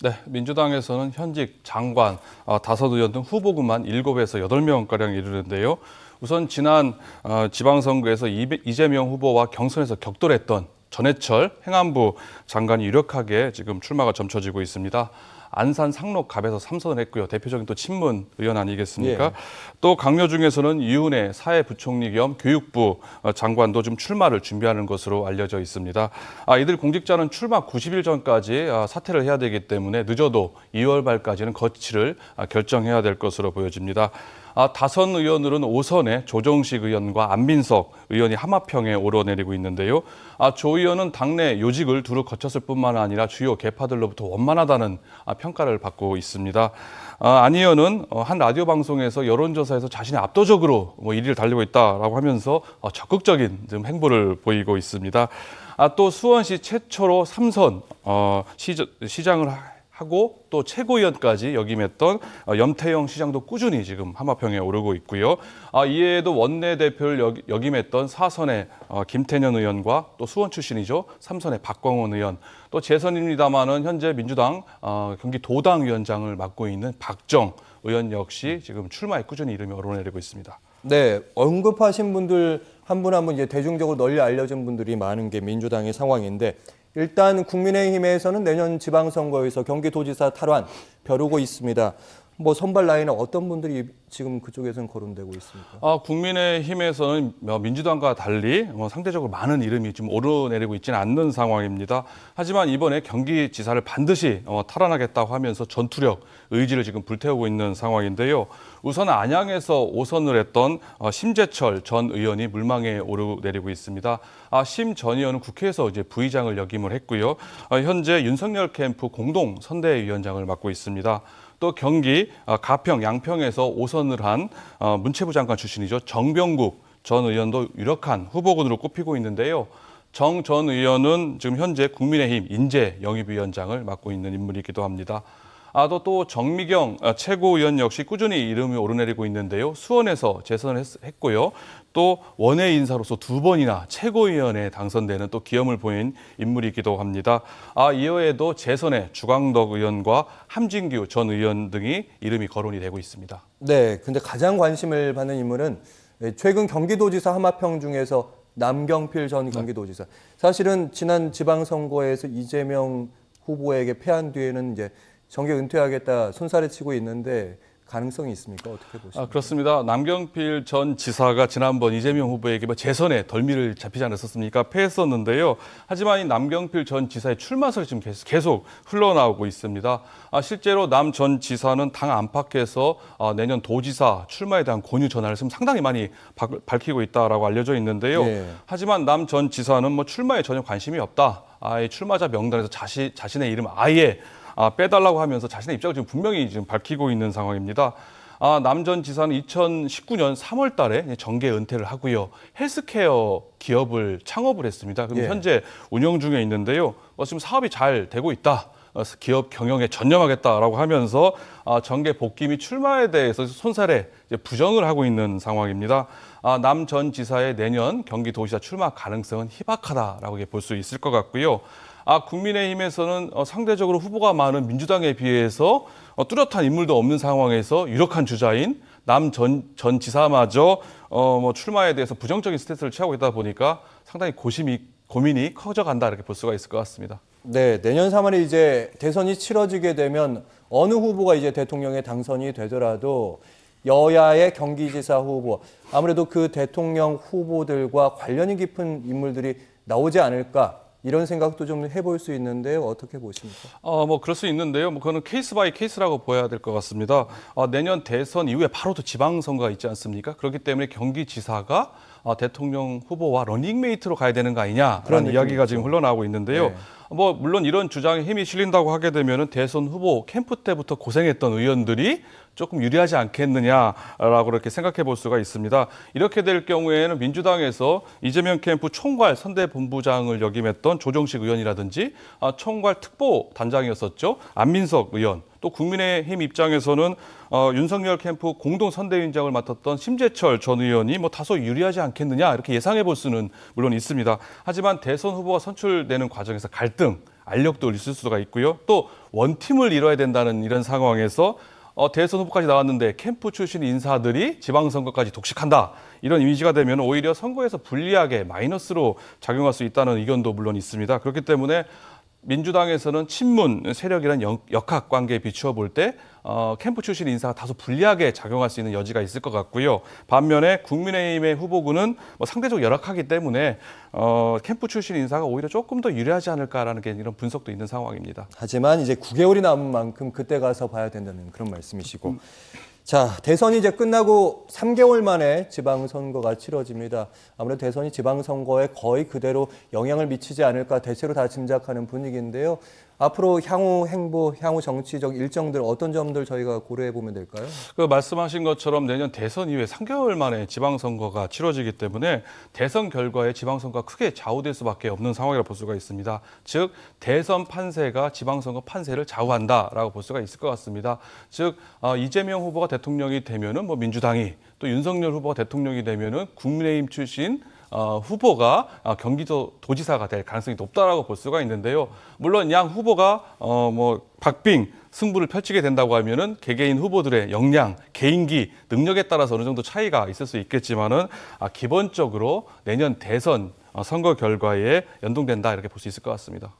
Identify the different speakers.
Speaker 1: 네, 민주당에서는 현직 장관 5의원 등 후보군만 7에서 8명가량 이르는데요. 우선 지난 지방선거에서 이재명 후보와 경선에서 격돌했던 전해철 행안부 장관이 유력하게 지금 출마가 점쳐지고 있습니다. 안산 상록갑에서 3선을 했고요. 대표적인 또 친문 의원 아니겠습니까?
Speaker 2: 예.
Speaker 1: 또 강요 중에서는 이윤혜 사회부총리 겸 교육부 장관도 좀 출마를 준비하는 것으로 알려져 있습니다. 이들 공직자는 출마 90일 전까지 사퇴를 해야 되기 때문에 늦어도 2월 말까지는 거취를 결정해야 될 것으로 보여집니다. 다선 의원으로는 5선에 조정식 의원과 안민석 의원이 함합형에 오르내리고 있는데요. 조 의원은 당내 요직을 두루 거쳤을 뿐만 아니라 주요 계파들로부터 원만하다는 평가를 받고 있습니다. 안 의원은 한 라디오 방송에서 여론조사에서 자신이 압도적으로 1위를 달리고 있다라고 하면서 적극적인 좀 행보를 보이고 있습니다. 또 수원시 최초로 3선 시장을 하고 또 최고위원까지 역임했던 염태영 시장도 꾸준히 지금 함합형에 오르고 있고요. 이외에도 원내대표를 역임했던 4선의 김태년 의원과 또 수원 출신이죠. 3선의 박광원 의원, 또 재선입니다마는 현재 민주당 경기도당위원장을 맡고 있는 박정 의원 역시 지금 출마에 꾸준히 이름이 오르내리고 있습니다.
Speaker 2: 네, 언급하신 분들 한 분 한 분 이제 대중적으로 널리 알려진 분들이 많은 게 민주당의 상황인데, 일단 국민의힘에서는 내년 지방선거에서 경기도지사 탈환 벼르고 있습니다. 선발 라인은 어떤 분들이 지금 그쪽에서는 거론되고 있습니까?
Speaker 1: 국민의힘에서는 민주당과 달리 상대적으로 많은 이름이 좀 오르내리고 있지는 않는 상황입니다. 하지만 이번에 경기지사를 반드시 탈환하겠다고 하면서 전투력, 의지를 지금 불태우고 있는 상황인데요. 우선 안양에서 5선을 했던 심재철 전 의원이 물망에 오르내리고 있습니다. 심 전 의원은 국회에서 이제 부의장을 역임을 했고요. 현재 윤석열 캠프 공동 선대위원장을 맡고 있습니다. 또 경기 가평, 양평에서 5선을 한 문체부 장관 출신이죠. 정병국 전 의원도 유력한 후보군으로 꼽히고 있는데요. 정 전 의원은 지금 현재 국민의힘 인재 영입위원장을 맡고 있는 인물이기도 합니다. 또 정미경 최고위원 역시 꾸준히 이름이 오르내리고 있는데요. 수원에서 재선을 했고요. 또 원외 인사로서 2번이나 최고위원에 당선되는 또 기염을 보인 인물이기도 합니다. 이외에도 재선에 주광덕 의원과 함진규 전 의원 등이 이름이 거론이 되고 있습니다.
Speaker 2: 네, 근데 가장 관심을 받는 인물은 최근 경기도지사 함합형 중에서 남경필 전 경기도지사. 사실은 지난 지방선거에서 이재명 후보에게 패한 뒤에는 이제 정계 은퇴하겠다 손살에 치고 있는데 가능성이 있습니까? 어떻게 보십니까?
Speaker 1: 그렇습니다. 남경필 전 지사가 지난번 이재명 후보에게 재선에 덜미를 잡히지 않았었습니까? 패했었는데요. 하지만 이 남경필 전 지사의 출마설이 지금 계속 흘러나오고 있습니다. 실제로 남 전 지사는 당 안팎에서 내년 도지사 출마에 대한 권유 전화를 지금 상당히 많이 밝히고 있다라고 알려져 있는데요.
Speaker 2: 예.
Speaker 1: 하지만 남 전 지사는 출마에 전혀 관심이 없다. 이 출마자 명단에서 자신의 이름 아예 빼달라고 하면서 자신의 입장을 지금 분명히 지금 밝히고 있는 상황입니다. 남 전 지사는 2019년 3월 달에 정계 은퇴를 하고요. 헬스케어 기업을 창업을 했습니다. 그럼 현재 운영 중에 있는데요. 지금 사업이 잘 되고 있다. 기업 경영에 전념하겠다라고 하면서 정계 복귀 및 출마에 대해서 손살에 부정을 하고 있는 상황입니다. 남 전 지사의 내년 경기도지사 출마 가능성은 희박하다라고 볼 수 있을 것 같고요. 국민의힘에서는 상대적으로 후보가 많은 민주당에 비해서 뚜렷한 인물도 없는 상황에서 유력한 주자인 남 전 지사마저 출마에 대해서 부정적인 스탠스를 취하고 있다 보니까 상당히 고민이 커져간다 이렇게 볼 수가 있을 것 같습니다.
Speaker 2: 네, 내년 3월에 이제 대선이 치러지게 되면 어느 후보가 이제 대통령에 당선이 되더라도 여야의 경기지사 후보, 아무래도 그 대통령 후보들과 관련이 깊은 인물들이 나오지 않을까, 이런 생각도 좀 해볼 수 있는데요. 어떻게 보십니까?
Speaker 1: 그럴 수 있는데요. 그거는 케이스 바이 케이스라고 보여야 될 것 같습니다. 내년 대선 이후에 바로 또 지방선거가 있지 않습니까? 그렇기 때문에 경기지사가 대통령 후보와 러닝메이트로 가야 되는 거 아니냐라는 이야기가 지금 흘러나오고 있는데요.
Speaker 2: 네.
Speaker 1: 물론 이런 주장에 힘이 실린다고 하게 되면은 대선 후보 캠프 때부터 고생했던 의원들이 조금 유리하지 않겠느냐라고 이렇게 생각해 볼 수가 있습니다. 이렇게 될 경우에는 민주당에서 이재명 캠프 총괄 선대본부장을 역임했던 조정식 의원이라든지 총괄 특보 단장이었었죠. 안민석 의원, 또 국민의힘 입장에서는 윤석열 캠프 공동 선대위원장을 맡았던 심재철 전 의원이 다소 유리하지 않겠느냐 이렇게 예상해 볼 수는 물론 있습니다. 하지만 대선 후보가 선출되는 과정에서 갈등, 알력도 있을 수가 있고요. 또 원팀을 이뤄야 된다는 이런 상황에서 대선 후보까지 나왔는데 캠프 출신 인사들이 지방선거까지 독식한다. 이런 이미지가 되면 오히려 선거에서 불리하게 마이너스로 작용할 수 있다는 의견도 물론 있습니다. 그렇기 때문에 민주당에서는 친문 세력이라는 역학관계에 비추어 볼 때 캠프 출신 인사가 다소 불리하게 작용할 수 있는 여지가 있을 것 같고요. 반면에 국민의힘의 후보군은 상대적으로 열악하기 때문에 캠프 출신 인사가 오히려 조금 더 유리하지 않을까라는 게 이런 분석도 있는 상황입니다.
Speaker 2: 하지만 이제 9개월이 남은 만큼 그때 가서 봐야 된다는 그런 말씀이시고. 자, 대선이 이제 끝나고 3개월 만에 지방선거가 치러집니다. 아무래도 대선이 지방선거에 거의 그대로 영향을 미치지 않을까 대체로 다 짐작하는 분위기인데요. 앞으로 향후 행보, 향후 정치적 일정들 어떤 점들 저희가 고려해 보면 될까요?
Speaker 1: 그 말씀하신 것처럼 내년 대선 이후에 3개월 만에 지방선거가 치러지기 때문에 대선 결과에 지방선거가 크게 좌우될 수밖에 없는 상황이라고 볼 수가 있습니다. 즉 대선 판세가 지방선거 판세를 좌우한다라고 볼 수가 있을 것 같습니다. 즉 이재명 후보가 대통령이 되면은 민주당이 또 윤석열 후보가 대통령이 되면은 국민의힘 출신 후보가 경기도 도지사가 될 가능성이 높다라고 볼 수가 있는데요. 물론 양 후보가 박빙 승부를 펼치게 된다고 하면은 개개인 후보들의 역량, 개인기, 능력에 따라서 어느 정도 차이가 있을 수 있겠지만은 기본적으로 내년 대선 선거 결과에 연동된다 이렇게 볼 수 있을 것 같습니다.